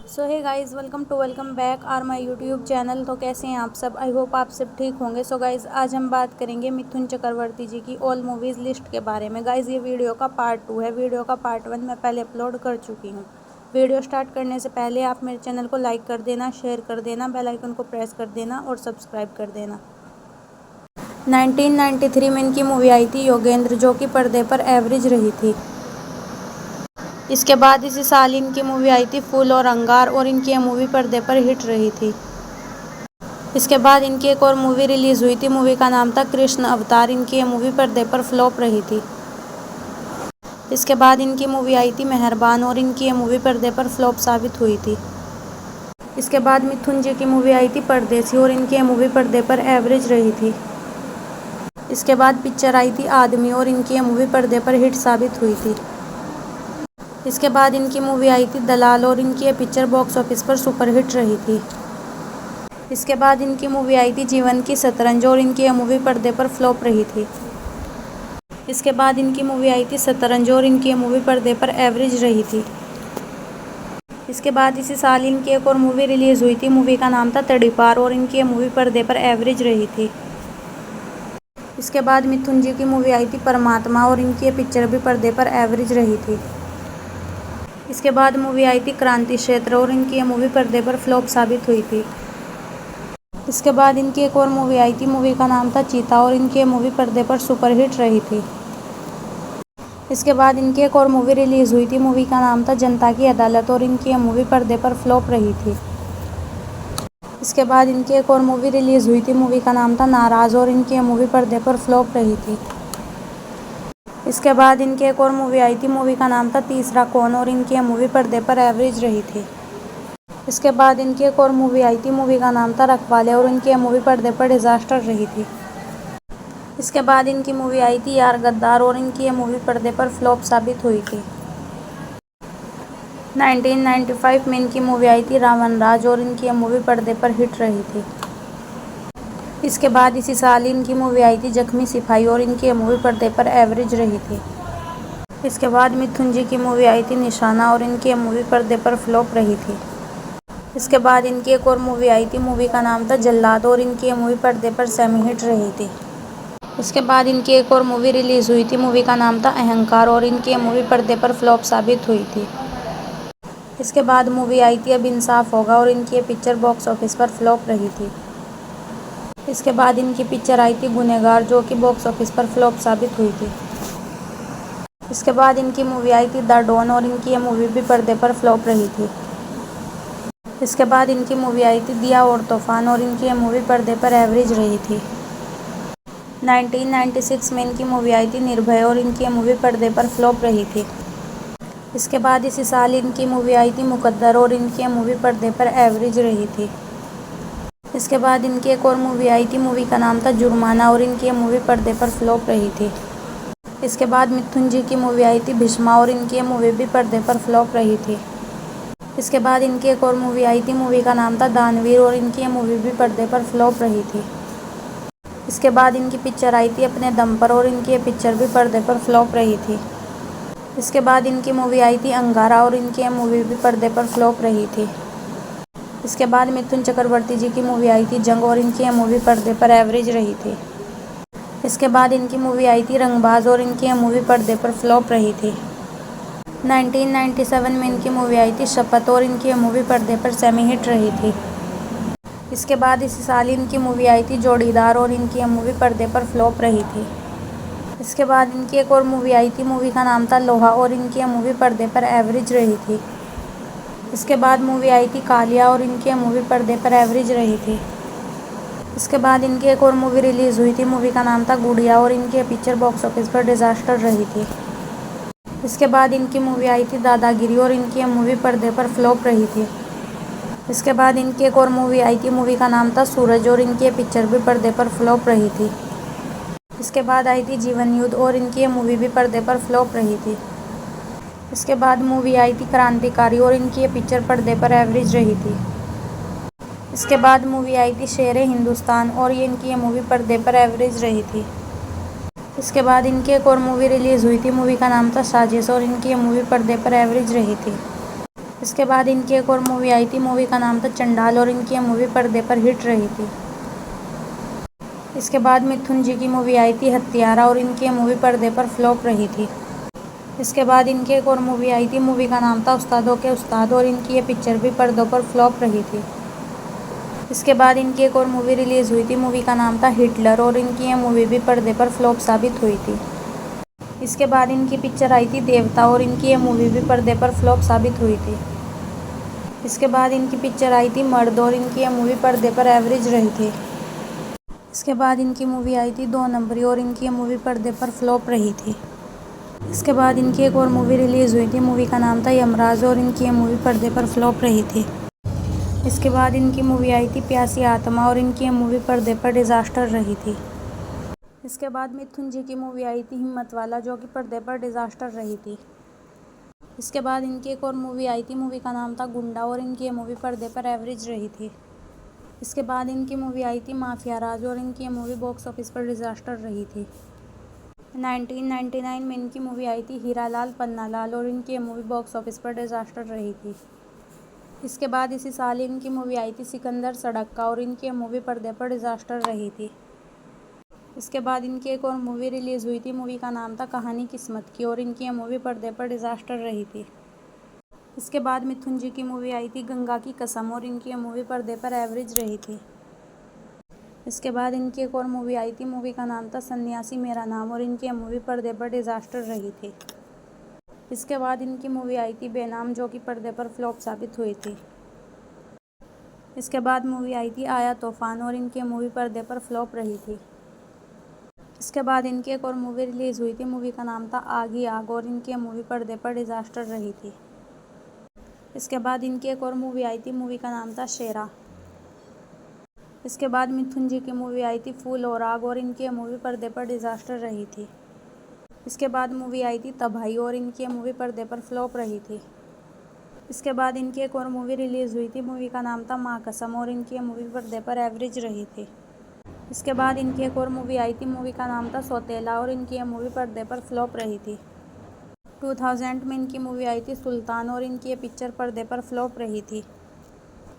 So hey guys, welcome back are my YouTube channel. तो कैसे हैं आप सब? आई होप आप सब ठीक होंगे। सो गाइज़, आज हम बात करेंगे मिथुन चक्रवर्ती जी की ऑल मूवीज़ लिस्ट के बारे में। गाइज़, ये वीडियो का पार्ट 2 है। वीडियो का पार्ट 1 मैं पहले अपलोड कर चुकी हूँ। वीडियो स्टार्ट करने से पहले आप मेरे चैनल को लाइक कर देना, शेयर कर देना, बेल आइकन को प्रेस कर देना और सब्सक्राइब कर देना। 1993 में इनकी मूवी आई थी योगेंद्र, जो कि पर्दे पर एवरेज रही थी। इसके बाद इसी साल इनकी मूवी आई थी फूल और अंगार, और इनकी यह मूवी पर्दे पर हिट रही थी। इसके बाद इनकी एक और मूवी रिलीज़ हुई थी। मूवी का नाम था कृष्ण अवतार। इनकी यह मूवी पर्दे पर फ्लॉप रही थी। इसके बाद इनकी मूवी आई थी मेहरबान, और इनकी यह मूवी पर्दे पर फ्लॉप साबित हुई थी। इसके बाद मिथुन जी की मूवी आई थी परदेसी, और इनकी यह मूवी पर्दे पर एवरेज रही थी। इसके बाद पिक्चर आई थी आदमी, और इनकी यह मूवी पर्दे पर हिट साबित हुई थी। इसके बाद इनकी मूवी आई थी दलाल, और इनकी ये पिक्चर बॉक्स ऑफिस पर सुपरहिट रही थी। इसके बाद इनकी मूवी आई थी जीवन की शतरंज, और इनकी यह मूवी पर्दे पर फ्लॉप रही थी। इसके बाद इनकी मूवी आई थी शतरंज, और इनकी यह मूवी पर्दे पर एवरेज रही थी। इसके बाद इसी साल इनकी एक और मूवी रिलीज़ हुई थी। मूवी का नाम था तड़ीपार, और इनकी यह मूवी पर्दे पर एवरेज रही थी। इसके बाद मिथुन जी की मूवी आई थी परमात्मा, और इनकी ये पिक्चर भी पर्दे पर एवरेज रही थी। इसके बाद मूवी आई थी क्रांति क्षेत्र, और इनकी यह मूवी पर्दे पर फ्लॉप साबित हुई थी। इसके बाद इनकी एक और मूवी आई थी। मूवी का नाम था चीता, और इनकी यह मूवी पर्दे पर सुपरहिट रही थी। इसके बाद इनकी एक और मूवी रिलीज़ हुई थी। मूवी का नाम था जनता की अदालत, और इनकी यह मूवी पर्दे पर फ्लॉप रही थी। इसके बाद इनकी एक और मूवी रिलीज़ हुई थी। मूवी का नाम था नाराज़, और इनकी यह मूवी पर्दे पर फ्लॉप रही थी। इसके बाद इनकी एक और मूवी आई थी। मूवी का नाम था तीसरा कौन, और इनकी यह मूवी पर्दे पर एवरेज रही थी। इसके बाद इनकी एक और मूवी आई थी। मूवी का नाम था रखवाले, और इनकी यह मूवी पर्दे पर डिज़ास्टर रही थी। इसके बाद इनकी मूवी आई थी यार गद्दार, और इनकी यह मूवी पर्दे पर फ्लॉप साबित हुई थी। 1995 में इनकी मूवी आई थी रावण राज, और इनकी यह मूवी पर्दे पर हिट रही थी। इसके बाद इसी साल इनकी मूवी आई थी जख्मी सिपाही, और इनकी यह मूवी पर्दे पर एवरेज रही थी। इसके बाद मिथुन जी की मूवी आई थी निशाना, और इनकी यह मूवी पर्दे पर फ्लॉप रही थी। इसके बाद इनकी एक और मूवी आई थी। मूवी का नाम था जल्लाद, और इनकी यह मूवी पर्दे पर सेमी हिट रही थी। इसके बाद इनकी एक और मूवी रिलीज़ हुई थी। मूवी का नाम था अहंकार, और इनकी यह मूवी पर्दे पर फ्लॉप साबित हुई थी। इसके बाद मूवी आई थी अब इंसाफ होगा, और इनकी ये पिक्चर बॉक्स ऑफिस पर फ्लॉप रही थी। इसके बाद इनकी पिक्चर आई थी गुनहगार, जो कि बॉक्स ऑफिस पर फ्लॉप साबित हुई थी। इसके बाद इनकी मूवी आई थी द डॉन, और इनकी ये मूवी भी पर्दे पर फ्लॉप रही थी। इसके बाद इनकी मूवी आई थी दिया और तूफान, और इनकी ये मूवी पर्दे पर एवरेज रही थी। 1996 में इनकी मूवी आई थी निर्भय, और इनकी ये मूवी पर्दे पर फ्लॉप रही थी। इसके बाद इसी साल इनकी मूवी आई थी मुकद्दर, और इनकी ये मूवी पर्दे पर एवरेज रही थी। इसके बाद इनकी एक और मूवी आई थी। मूवी का नाम था जुर्माना, और इनकी ये मूवी पर्दे पर फ्लॉप रही थी। इसके बाद मिथुन जी की मूवी आई थी भीष्मा, और इनकी ये मूवी भी पर्दे पर फ्लॉप रही थी। इसके बाद इनकी एक और मूवी आई थी। मूवी का नाम था दानवीर, और इनकी ये मूवी भी पर्दे पर फ्लॉप रही थी। इसके बाद इनकी पिक्चर आई थी अपने दम पर, और इनकी ये पिक्चर भी पर्दे पर फ्लॉप रही थी। इसके बाद इनकी मूवी आई थी अंगारा, और इनकी ये मूवी भी पर्दे पर फ्लॉप रही थी। इसके बाद मिथुन चक्रवर्ती जी की मूवी आई थी जंग, और इनकी ये मूवी पर्दे पर एवरेज रही थी। इसके बाद इनकी मूवी आई थी रंगबाज, और इनकी ये मूवी पर्दे पर फ्लॉप रही थी। 1997 में इनकी मूवी आई थी शपथ, और इनकी ये मूवी पर्दे पर सेमी हिट रही थी। इसके बाद इसी साल इनकी मूवी आई थी जोड़ीदार, और इनकी ये मूवी पर्दे पर फ्लॉप रही थी। इसके बाद इनकी एक और मूवी आई थी। मूवी का नाम था लोहा, और इनकी ये मूवी पर्दे पर एवरेज रही थी। इसके बाद मूवी आई थी कालिया, और इनकी ये मूवी पर्दे पर एवरेज रही थी। इसके बाद इनकी एक और मूवी रिलीज़ हुई थी। मूवी का नाम था गुड़िया, और इनकी ये पिक्चर बॉक्स ऑफिस पर डिज़ास्टर रही थी। इसके बाद इनकी मूवी आई थी दादागिरी, और इनकी ये मूवी पर्दे पर फ्लॉप रही थी। इसके बाद इनकी एक और मूवी आई थी। मूवी का नाम था सूरज, और इनकी ये पिक्चर भी पर्दे पर फ्लॉप रही थी। इसके बाद आई थी जीवन युद्ध, और इनकी ये मूवी भी पर्दे पर फ्लॉप रही थी। इसके बाद मूवी आई थी क्रांतिकारी, और इनकी ये पिक्चर पर्दे पर एवरेज रही थी। इसके बाद मूवी आई थी शेर हिंदुस्तान, और ये इनकी ये मूवी पर्दे पर एवरेज रही थी। इसके बाद इनकी एक और मूवी रिलीज़ हुई थी। मूवी का नाम था साजिश, और इनकी ये मूवी पर्दे पर एवरेज रही थी। इसके बाद इनकी एक और मूवी आई थी, मूवी का नाम था चंडाल, और इनकी ये मूवी पर्दे पर हिट रही थी। इसके बाद मिथुन जी की मूवी आई थी हत्यारा, और इनकी ये मूवी पर्दे पर फ्लॉप रही थी। इसके बाद इनकी एक और मूवी आई थी, मूवी का नाम था उस्तादों के उस्ताद, और इनकी ये पिक्चर भी पर्दों पर फ्लॉप रही थी। इसके बाद इनकी एक और मूवी रिलीज़ हुई थी, मूवी का नाम था हिटलर, और इनकी ये मूवी भी पर्दे पर फ्लॉप साबित हुई थी। इसके बाद इनकी पिक्चर आई थी देवता, और इनकी ये मूवी भी पर्दे पर फ्लॉप साबित हुई थी। इसके बाद इनकी पिक्चर आई थी मर्द, और इनकी ये मूवी पर्दे पर एवरेज रही थी। इसके बाद इनकी मूवी आई थी 2 नंबरी, और इनकी ये मूवी पर्दे पर फ्लॉप रही थी। इसके बाद इनकी एक और मूवी रिलीज़ हुई थी, मूवी का नाम था यमराज, और इनकी ये मूवी पर्दे पर फ्लॉप रही थी। इसके बाद इनकी मूवी आई थी प्यासी आत्मा, और इनकी ये मूवी पर्दे पर डिज़ास्टर रही थी। इसके बाद मिथुन जी की मूवी आई थी हिम्मत वाला, जो कि पर्दे पर डिज़ास्टर रही थी। इसके बाद इनकी एक और मूवी आई थी, मूवी का नाम था गुंडा, और इनकी ये मूवी पर्दे पर एवरेज रही थी। इसके बाद इनकी मूवी आई थी माफिया राज, और इनकी ये मूवी बॉक्स ऑफिस पर डिज़ास्टर रही थी। 1999 में इनकी मूवी आई थी हीरालाल पन्नालाल, और इनकी ये मूवी बॉक्स ऑफिस पर डिज़ास्टर रही थी। इसके बाद इसी साल इनकी मूवी आई थी सिकंदर सड़क का, और इनकी ये मूवी पर्दे पर डिज़ास्टर रही थी। इसके बाद इनकी एक और मूवी रिलीज़ हुई थी, मूवी का नाम था कहानी किस्मत की, और इनकी ये मूवी पर्दे पर डिज़ास्टर रही थी। इसके बाद मिथुन जी की मूवी आई थी गंगा की कसम, और इनकी ये मूवी पर्दे पर एवरेज रही थी। इसके बाद इनकी एक और मूवी आई थी, मूवी का नाम था सन्यासी मेरा नाम, और इनकी ये मूवी पर्दे पर डिज़ास्टर रही थी। इसके बाद इनकी मूवी आई थी बेनाम, जो कि पर्दे पर फ्लॉप साबित हुई थी। इसके बाद मूवी आई थी आया तूफान, और इनकी मूवी पर्दे पर फ्लॉप रही थी। इसके बाद इनकी एक और मूवी रिलीज़ हुई थी, मूवी का नाम था आग ही आग, और इनकी मूवी पर्दे पर डिज़ास्टर रही थी। इसके बाद इनकी एक और मूवी आई थी, मूवी का नाम था शेरा। इसके बाद मिथुन जी की मूवी आई थी फूल और आग, और इनकी मूवी पर्दे पर डिज़ास्टर रही थी। इसके बाद मूवी आई थी तबाही, और इनकी मूवी पर्दे पर फ्लॉप रही थी। इसके बाद इनकी एक और मूवी रिलीज़ हुई थी, मूवी का नाम था माँ कसम, और इनकी मूवी पर्दे पर एवरेज रही थी। इसके बाद इनकी एक और मूवी आई थी, मूवी का नाम था सौतेला, और इनकी मूवी पर्दे पर फ्लॉप रही थी। 2000 में इनकी मूवी आई थी सुल्तान, और इनकी पिक्चर पर्दे पर फ्लॉप रही थी।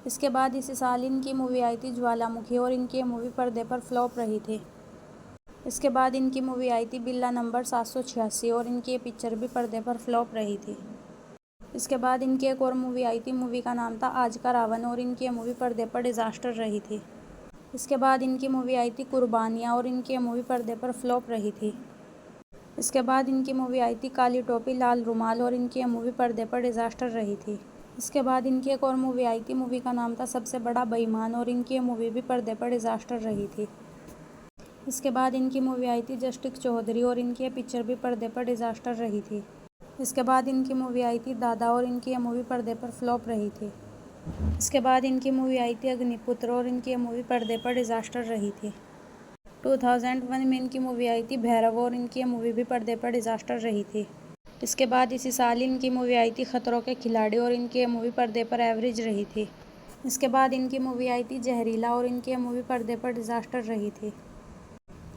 इसके बाद इसी साल इनकी मूवी आई थी ज्वालामुखी, और इनकी मूवी पर्दे पर फ्लॉप रही थी। इसके बाद इनकी मूवी आई थी बिल्ला नंबर 786, और इनकी पिक्चर भी पर्दे पर फ्लॉप रही थी। इसके बाद इनकी एक और मूवी आई थी, मूवी का नाम था आज का रावण, और इनकी मूवी पर्दे पर डिज़ास्टर रही थी। इसके बाद इनकी मूवी आई थी कुर्बानियाँ, और इनकी मूवी पर्दे पर फ्लॉप रही थी। इसके बाद इनकी मूवी आई थी काली टोपी लाल रुमाल, और इनकी मूवी पर्दे पर डिज़ास्टर रही थी। इसके बाद इनकी एक और मूवी आई थी, मूवी का नाम था सबसे बड़ा बेईमान, और इनकी मूवी भी पर्दे पर डिज़ास्टर रही थी। इसके बाद इनकी मूवी आई थी जस्टिस चौधरी, और इनकी पिक्चर भी पर्दे पर डिज़ास्टर रही थी। इसके बाद इनकी मूवी आई थी दादा, और इनकी मूवी पर्दे पर फ्लॉप रही थी। इसके बाद इनकी मूवी आई थी अग्निपुत्र, और इनकी मूवी पर्दे पर डिज़ास्टर रही थी। 2001 में इनकी मूवी आई थी भैरव, और इनकी मूवी भी पर्दे पर डिज़ास्टर रही थी। इसके बाद इसी साल इनकी मूवी आई थी खतरों के खिलाड़ी, और इनकी मूवी पर्दे पर एवरेज रही थी। इसके बाद इनकी मूवी आई थी जहरीला, और इनकी मूवी पर्दे पर डिज़ास्टर रही थी।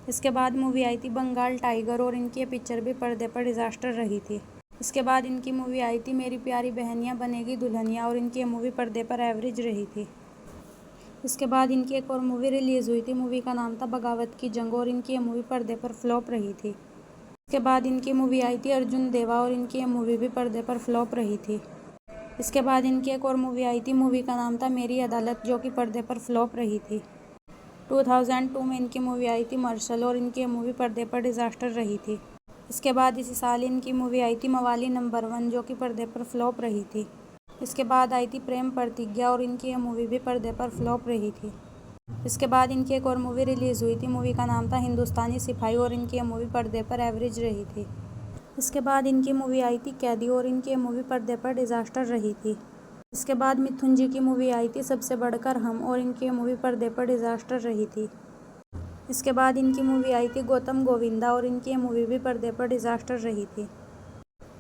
इसके बाद मूवी आई थी बंगाल टाइगर, और इनकी पिक्चर भी पर्दे पर डिज़ास्टर रही थी। इसके बाद इनकी मूवी आई थी मेरी प्यारी बहनियाँ बनेगी दुल्हनिया, और इनकी मूवी पर्दे पर एवरेज रही थी। इसके बाद इनकी एक और मूवी रिलीज़ हुई थी, मूवी का नाम था बगावत की जंग, और इनकी मूवी पर्दे पर फ्लॉप रही थी। इसके बाद इनकी मूवी आई थी अर्जुन देवा, और इनकी मूवी भी पर्दे पर फ्लॉप रही थी। इसके बाद इनकी एक और मूवी आई थी, मूवी का नाम था मेरी अदालत, जो कि पर्दे पर फ्लॉप रही थी। 2002 में इनकी मूवी आई थी मार्शल, और इनकी मूवी पर्दे पर डिज़ास्टर रही थी। इसके बाद इसी साल इनकी मूवी आई थी मवाली नंबर 1, जो कि पर्दे पर फ्लॉप रही थी। इसके बाद आई थी प्रेम प्रतिज्ञा, और इनकी मूवी भी पर्दे पर फ्लॉप रही थी। इसके बाद इनकी एक और मूवी रिलीज़ हुई थी, मूवी का नाम था हिंदुस्तानी सिपाही, और इनकी मूवी पर्दे पर एवरेज रही थी। इसके बाद इनकी मूवी आई थी कैदी, और इनकी मूवी पर्दे पर डिज़ास्टर रही थी। इसके बाद मिथुन जी की मूवी आई थी सबसे बढ़कर हम, और इनकी मूवी पर्दे पर डिज़ास्टर रही थी। इसके बाद इनकी मूवी आई थी गौतम गोविंदा, और इनकी मूवी भी पर्दे पर डिज़ास्टर रही थी।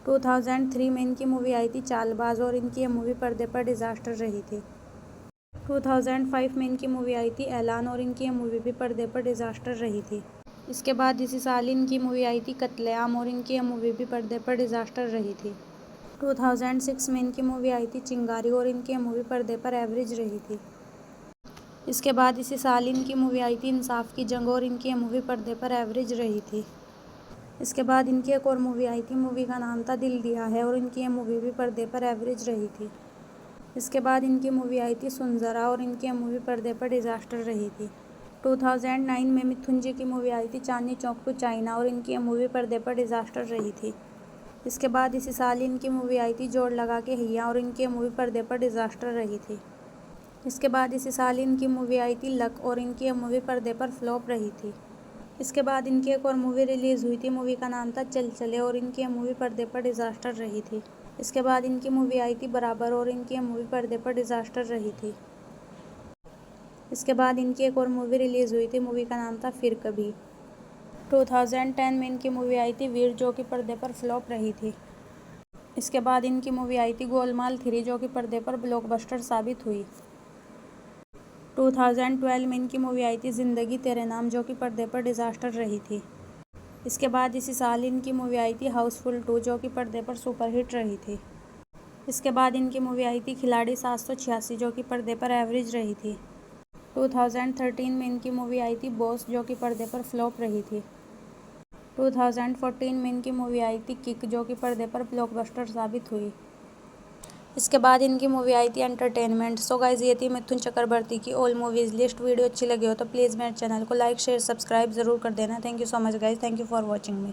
2003 में इनकी मूवी आई थी चालबाज, और इनकी मूवी पर्दे पर डिज़ास्टर रही थी। 2005 में इनकी मूवी आई थी ऐलान, और इनकी मूवी भी पर्दे पर डिज़ास्टर रही थी। इसके बाद इसी साल इनकी मूवी आई थी कत्लेआम, और इनकी मूवी भी पर्दे पर डिज़ास्टर रही थी। 2006 में इनकी मूवी आई थी चिंगारी और इनकी मूवी पर्दे पर एवरेज रही थी। इसके बाद इसी साल इनकी मूवी आई थी इंसाफ की जंग और इनकी मूवी पर्दे पर एवरेज रही थी। इसके बाद इनकी एक और मूवी आई थी, मूवी का नाम था दिल दिया है और इनकी मूवी भी पर्दे पर एवरेज रही थी। इसके बाद इनकी मूवी आई थी सुन जरा और इनकी मूवी पर्दे पर डिजास्टर रही थी। 2009 में मिथुन जी की मूवी आई थी चांदनी चौक टू चाइना और इनकी मूवी पर्दे पर डिजास्टर रही थी। इसके बाद इसी साल इनकी मूवी आई थी जोड़ लगा के हैया और इनकी मूवी पर्दे पर डिजास्टर रही थी। इसके बाद इसी साल इनकी मूवी आई थी लक और इनकी मूवी पर्दे पर फ्लॉप रही थी। इसके बाद इनकी एक और मूवी रिलीज़ हुई थी, मूवी का नाम था चल चले और इनकी मूवी पर्दे पर डिजास्टर रही थी। इसके बाद इनकी मूवी आई थी बराबर और इनकी मूवी पर्दे पर डिजास्टर रही थी। इसके बाद इनकी एक और मूवी रिलीज़ हुई थी, मूवी का नाम था फिर कभी। 2010 में इनकी मूवी आई थी वीर जो कि पर्दे पर फ्लॉप रही थी। इसके बाद इनकी मूवी आई थी गोलमाल 3 जो कि पर्दे पर ब्लॉकबस्टर साबित हुई। 2012 में इनकी मूवी आई थी ज़िंदगी तेरे नाम जो कि पर्दे पर डिजास्टर रही थी। इसके बाद इसी साल इनकी मूवी आई थी हाउसफुल 2 जो कि पर्दे पर सुपरहिट रही थी। इसके बाद इनकी मूवी आई थी खिलाड़ी 786 जो कि पर्दे पर एवरेज रही थी। 2013 में इनकी मूवी आई थी बॉस जो कि पर्दे पर फ्लॉप रही थी। 2014 में इनकी मूवी आई थी किक जो कि पर्दे पर ब्लॉकबस्टर साबित हुई। इसके बाद इनकी मूवी आई थी एंटरटेनमेंट। सो गाइस, ये थी मिथुन चक्रवर्ती की ऑल मूवीज़ लिस्ट। वीडियो अच्छी लगी हो तो प्लीज़ मेरे चैनल को लाइक शेयर सब्सक्राइब ज़रूर कर देना। Thank you so much guys, thank you for watching me.